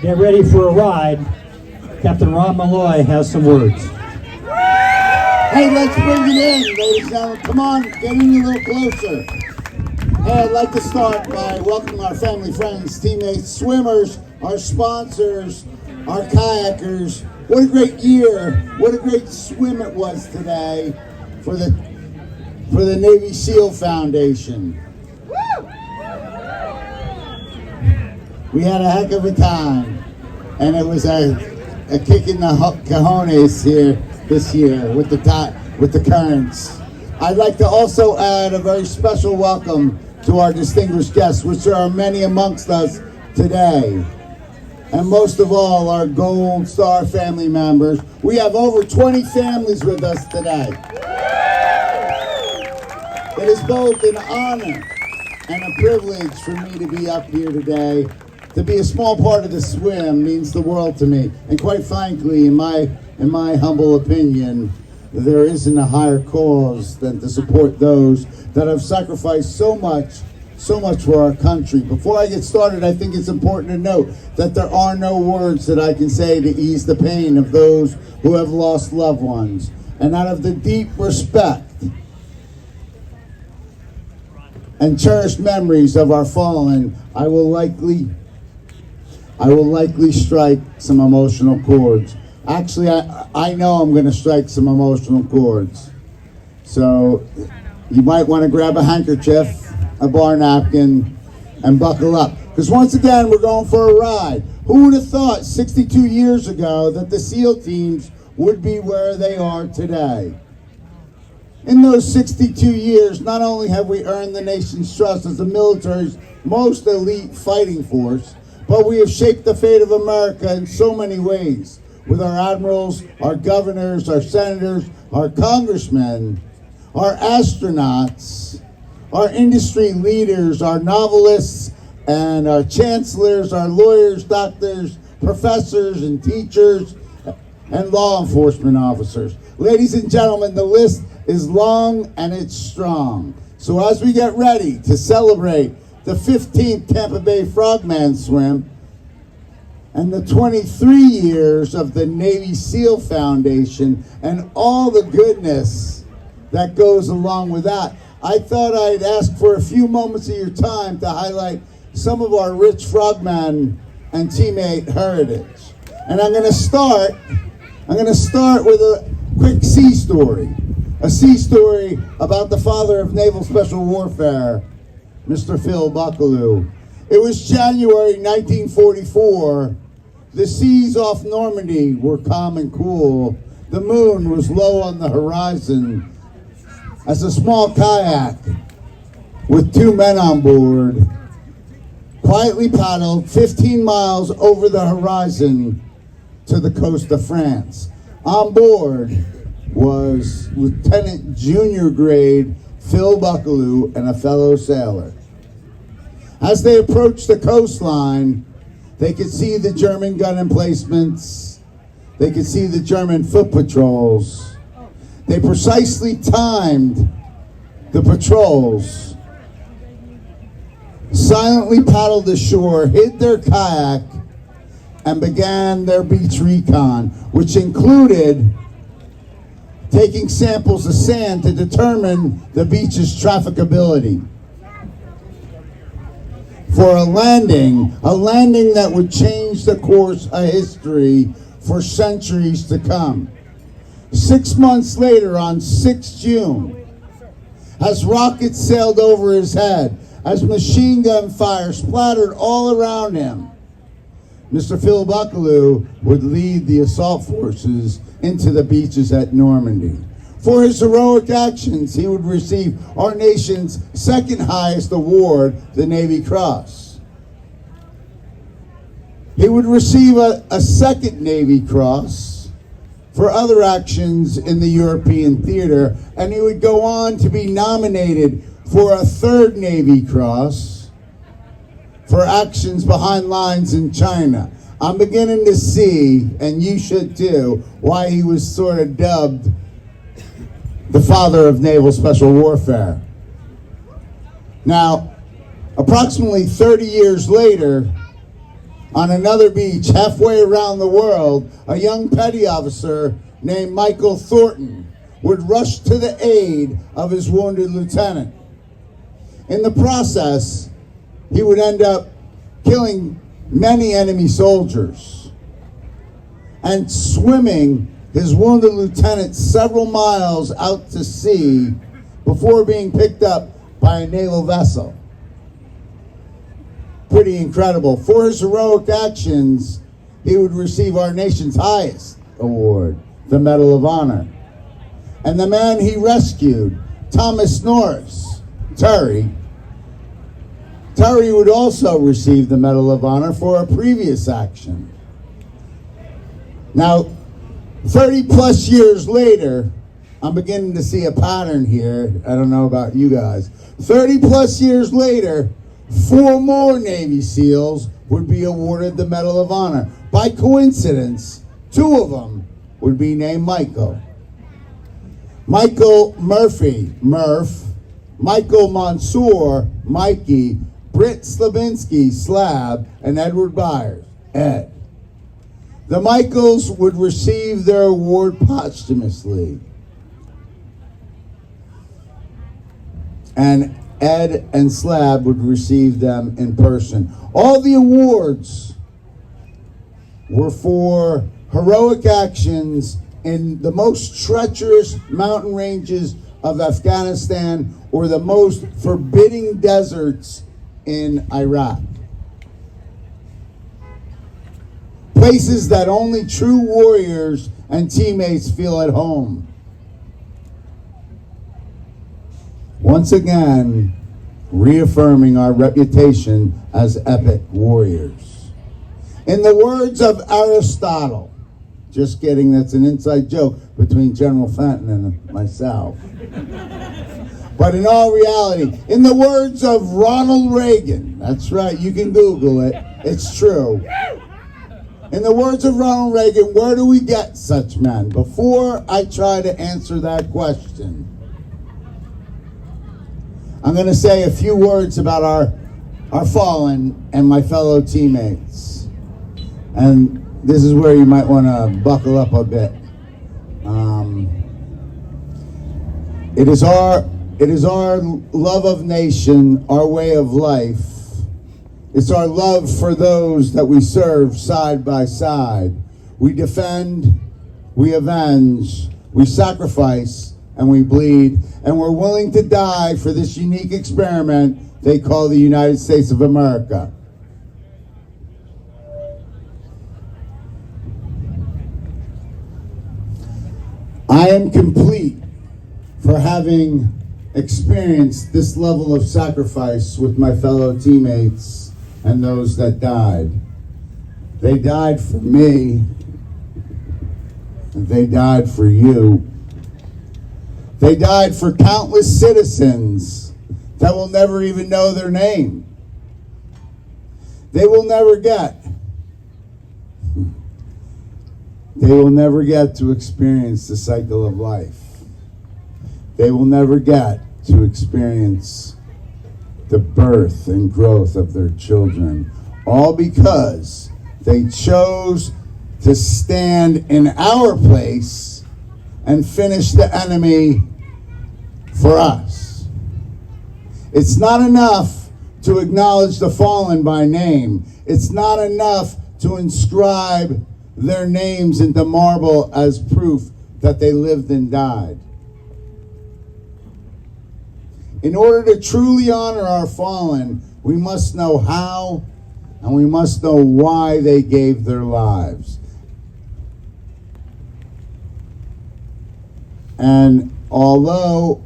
get ready for a ride. Captain Ron Malloy has some words. Hey, let's bring it in, ladies and gentlemen. Come on, get in a little closer. Hey, I'd like to start by welcoming our family, friends, teammates, swimmers, our sponsors, our kayakers. What a great year. What a great swim it was today for the Navy SEAL Foundation. We had a heck of a time, and it was a kick in the cojones here this year with the currents. I'd like to also add a very special welcome to our distinguished guests, which there are many amongst us today. And most of all, our Gold Star family members. We have over 20 families with us today. It is both an honor and a privilege for me to be up here today. To be a small part of the swim means the world to me. And quite frankly, in my humble opinion, there isn't a higher cause than to support those that have sacrificed so much for our country. Before I get started, I think it's important to note that there are no words that I can say to ease the pain of those who have lost loved ones. And out of the deep respect and cherished memories of our fallen, I will likely strike some emotional chords. Actually, I know I'm going to strike some emotional chords. So you might want to grab a handkerchief, a bar napkin, and buckle up. Because once again, we're going for a ride. Who would have thought 62 years ago that the SEAL teams would be where they are today? In those 62 years, not only have we earned the nation's trust as the military's most elite fighting force, but we have shaped the fate of America in so many ways. With our admirals, our governors, our senators, our congressmen, our astronauts, our industry leaders, our novelists, and our chancellors, our lawyers, doctors, professors, and teachers, and law enforcement officers. Ladies and gentlemen, the list is long and it's strong. So as we get ready to celebrate the 15th Tampa Bay Frogman swim and the 23 years of the Navy SEAL Foundation and all the goodness that goes along with that, I thought I'd ask for a few moments of your time to highlight some of our rich Frogman and teammate heritage. And I'm going to start with a quick sea story. A sea story about the father of Naval Special Warfare, Mr. Phil Buckaloo. It was January 1944. The seas off Normandy were calm and cool. The moon was low on the horizon. As a small kayak with 2 men on board quietly paddled 15 miles over the horizon to the coast of France. On board was Lieutenant Junior Grade Phil Buckaloo and a fellow sailor. As they approached the coastline, they could see the German gun emplacements. They could see the German foot patrols. They precisely timed the patrols, silently paddled ashore, hid their kayak, and began their beach recon, which included taking samples of sand to determine the beach's trafficability for a landing that would change the course of history for centuries to come. 6 months later, on 6 June, as rockets sailed over his head, as machine gun fire splattered all around him, Mr. Phil Buckaloo would lead the assault forces into the beaches at Normandy. For his heroic actions, he would receive our nation's second highest award, the Navy Cross. He would receive a second Navy Cross for other actions in the European theater, and he would go on to be nominated for a third Navy Cross for actions behind lines in China. I'm beginning to see, and you should too, why he was sort of dubbed the father of naval special warfare. Now, approximately 30 years later, On another beach, halfway around the world, a young petty officer named Michael Thornton would rush to the aid of his wounded lieutenant. In the process, he would end up killing many enemy soldiers and swimming his wounded lieutenant several miles out to sea before being picked up by a naval vessel. Pretty incredible. For his heroic actions, he would receive our nation's highest award, the Medal of Honor. And the man he rescued, Thomas Norris, Terry would also receive the Medal of Honor for a previous action. Now, 30 plus years later, I'm beginning to see a pattern here. I don't know about you guys. 30 plus years later, 4 more Navy SEALs would be awarded the Medal of Honor. By coincidence, 2 of them would be named Michael. Michael Murphy, Murph, Michael Mansour, Mikey, Britt Slabinski, Slab, and Edward Byers, Ed. The Michaels would receive their award posthumously. And Ed and Slab would receive them in person. All the awards were for heroic actions in the most treacherous mountain ranges of Afghanistan or the most forbidding deserts in Iraq. Places that only true warriors and teammates feel at home. Once again, reaffirming our reputation as epic warriors. In the words of Aristotle, just kidding, that's an inside joke between General Fenton and myself. But in all reality, in the words of Ronald Reagan, that's right, you can Google it, it's true. In the words of Ronald Reagan, where do we get such men? Before I try to answer that question, I'm going to say a few words about our fallen and my fellow teammates. And this is where you might want to buckle up a bit. It is our love of nation, our way of life. It's our love for those that we serve side by side. We defend, we avenge, we sacrifice, and we bleed. And we're willing to die for this unique experiment they call the United States of America. I am complete for having experienced this level of sacrifice with my fellow teammates and those that died. They died for me, and they died for you. They died for countless citizens that will never even know their name. They will never get to experience the cycle of life. They will never get to experience the birth and growth of their children, all because they chose to stand in our place and finish the enemy for us. It's not enough to acknowledge the fallen by name. It's not enough to inscribe their names into marble as proof that they lived and died. In order to truly honor our fallen, we must know how and we must know why they gave their lives. And although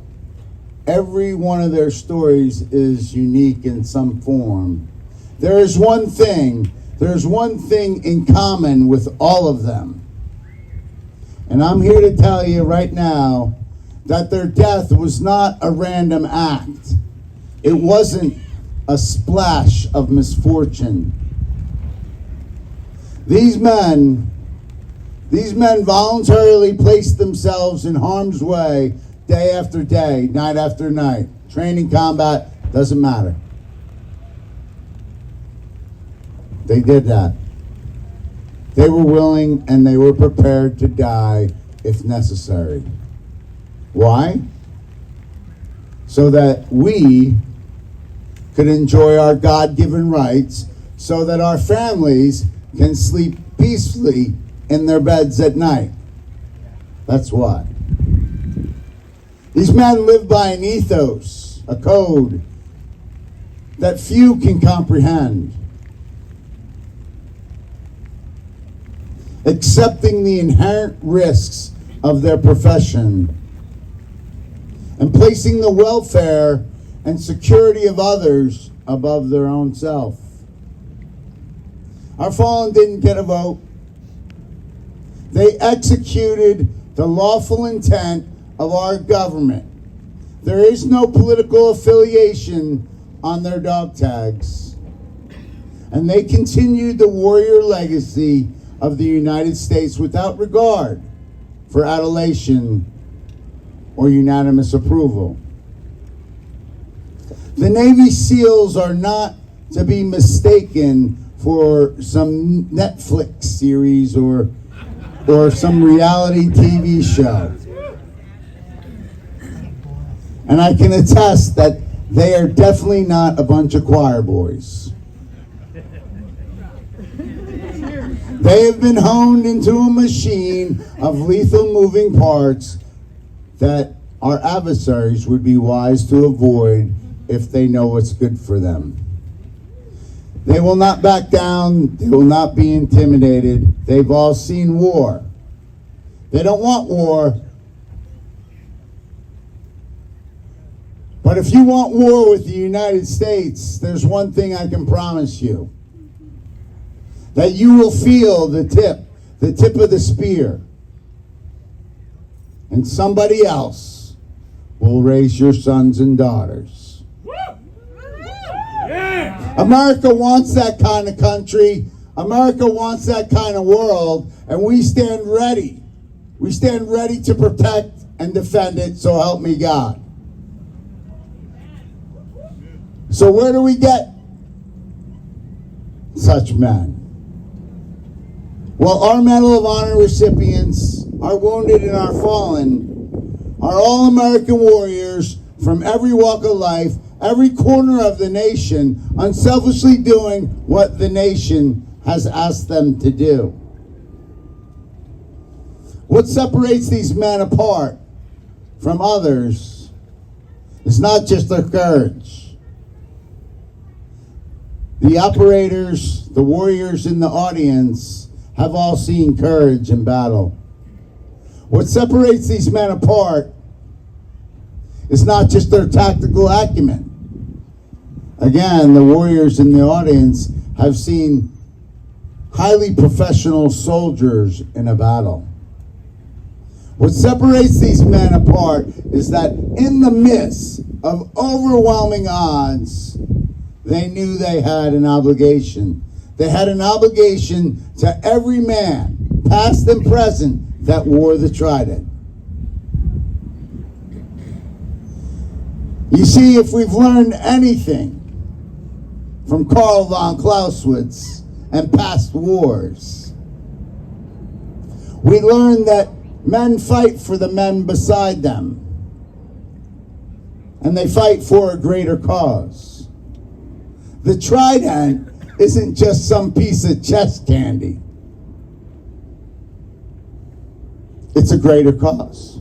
every one of their stories is unique in some form, there's one thing in common with all of them. And I'm here to tell you right now that their death was not a random act. It wasn't a splash of misfortune. These men voluntarily placed themselves in harm's way day after day, night after night. Training, combat, doesn't matter. They did that. They were willing and they were prepared to die if necessary. Why? So that we could enjoy our God-given rights, so that our families can sleep peacefully in their beds at night. That's why. These men live by an ethos, a code that few can comprehend. Accepting the inherent risks of their profession and placing the welfare and security of others above their own self. Our fallen didn't get a vote. They executed the lawful intent of our government. There is no political affiliation on their dog tags. And they continued the warrior legacy of the United States without regard for adulation or unanimous approval. The Navy SEALs are not to be mistaken for some Netflix series or some reality TV show. And I can attest that they are definitely not a bunch of choir boys. They have been honed into a machine of lethal moving parts that our adversaries would be wise to avoid if they know what's good for them. They will not back down. They will not be intimidated. They've all seen war. They don't want war. But if you want war with the United States, there's one thing I can promise you. That you will feel the tip of the spear. And somebody else will raise your sons and daughters. America wants that kind of country. America wants that kind of world, and we stand ready. We stand ready to protect and defend it, so help me God. So where do we get such men? Well, our Medal of Honor recipients, our wounded and our fallen, are all American warriors from every walk of life, every corner of the nation, unselfishly doing what the nation has asked them to do. What separates these men apart from others is not just their courage. The operators, the warriors in the audience, have all seen courage in battle. What separates these men apart is not just their tactical acumen. Again, the warriors in the audience have seen highly professional soldiers in a battle. What separates these men apart is that in the midst of overwhelming odds, they knew they had an obligation. They had an obligation to every man, past and present, that wore the trident. You see, if we've learned anything from Karl von Clausewitz and past wars, we learn that men fight for the men beside them, and they fight for a greater cause. The trident isn't just some piece of chest candy. It's a greater cause.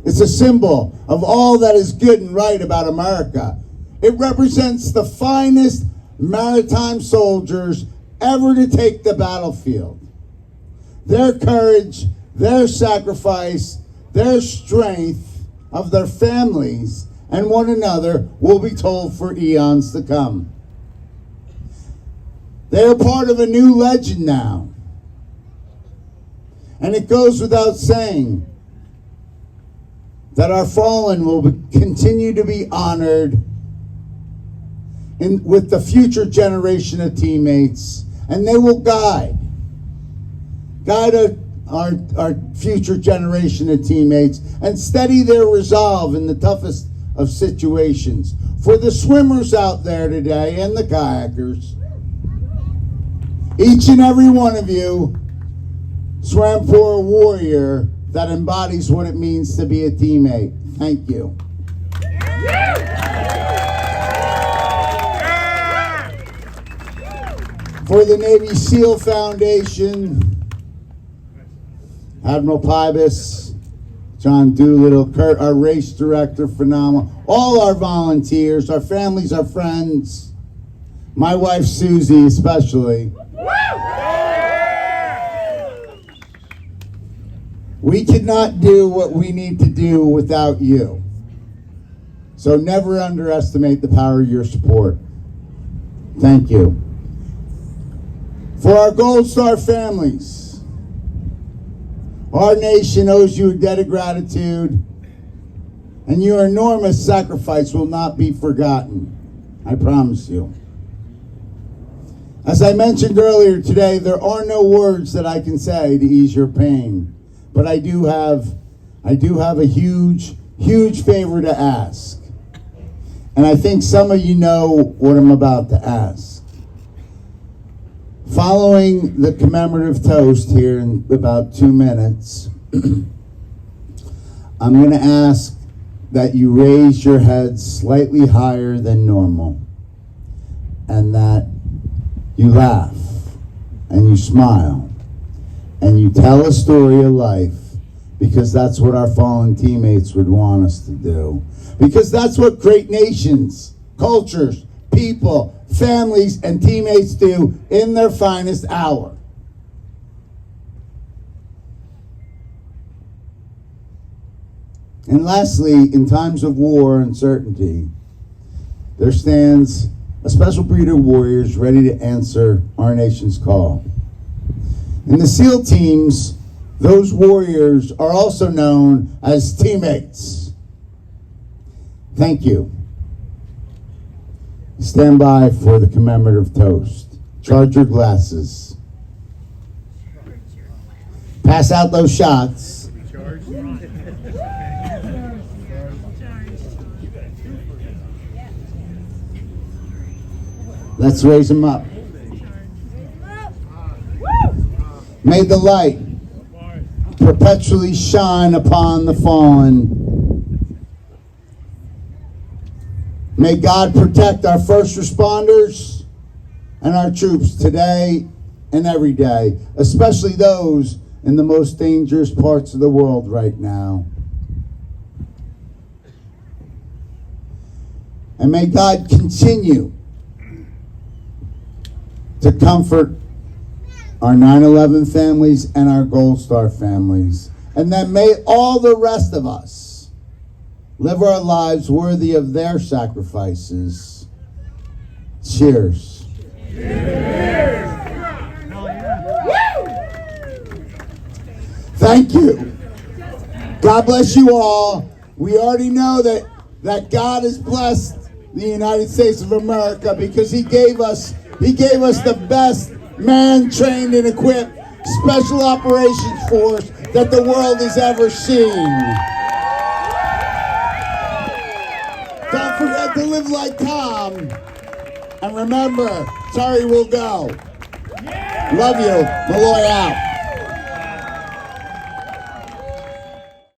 It's a symbol of all that is good and right about America. It represents the finest maritime soldiers ever to take the battlefield. Their courage, their sacrifice, their strength of their families and one another will be told for eons to come. They are part of a new legend now. And it goes without saying that our fallen will continue to be honored with the future generation of teammates, and they will guide our future generation of teammates and steady their resolve in the toughest of situations. For the swimmers out there today and the kayakers, each and every one of you swam for a warrior that embodies what it means to be a teammate. Thank you. For the Navy SEAL Foundation, Admiral Pybus, John Doolittle, Kurt, our race director, phenomenal. All our volunteers, our families, our friends, my wife Susie especially. We cannot do what we need to do without you. So never underestimate the power of your support. Thank you. For our Gold Star families, our nation owes you a debt of gratitude, and your enormous sacrifice will not be forgotten. I promise you. As I mentioned earlier today, there are no words that I can say to ease your pain, but I do have a huge favor to ask. And I think some of you know what I'm about to ask. Following the commemorative toast here in about 2 minutes, I'm going to ask that you raise your heads slightly higher than normal, and that you laugh and you smile and you tell a story of life, because that's what our fallen teammates would want us to do. Because that's what great nations, cultures, people, families, and teammates do in their finest hour. And lastly, in times of war and uncertainty, there stands a special breed of warriors ready to answer our nation's call. In the SEAL teams, those warriors are also known as teammates. Thank you. Stand by for the commemorative toast. Charge your glasses. Pass out those shots. Let's raise them up. May the light perpetually shine upon the fallen. May God protect our first responders and our troops today and every day, especially those in the most dangerous parts of the world right now. And may God continue to comfort our 9/11 families and our Gold Star families. And then may all the rest of us live our lives worthy of their sacrifices. Cheers. Cheers. Thank you. God bless you all. We already know that God has blessed the United States of America because He gave us the best man-trained and equipped special operations force that the world has ever seen. Don't forget to live like Tom. And remember, Terry will go. Love you. Malloy out.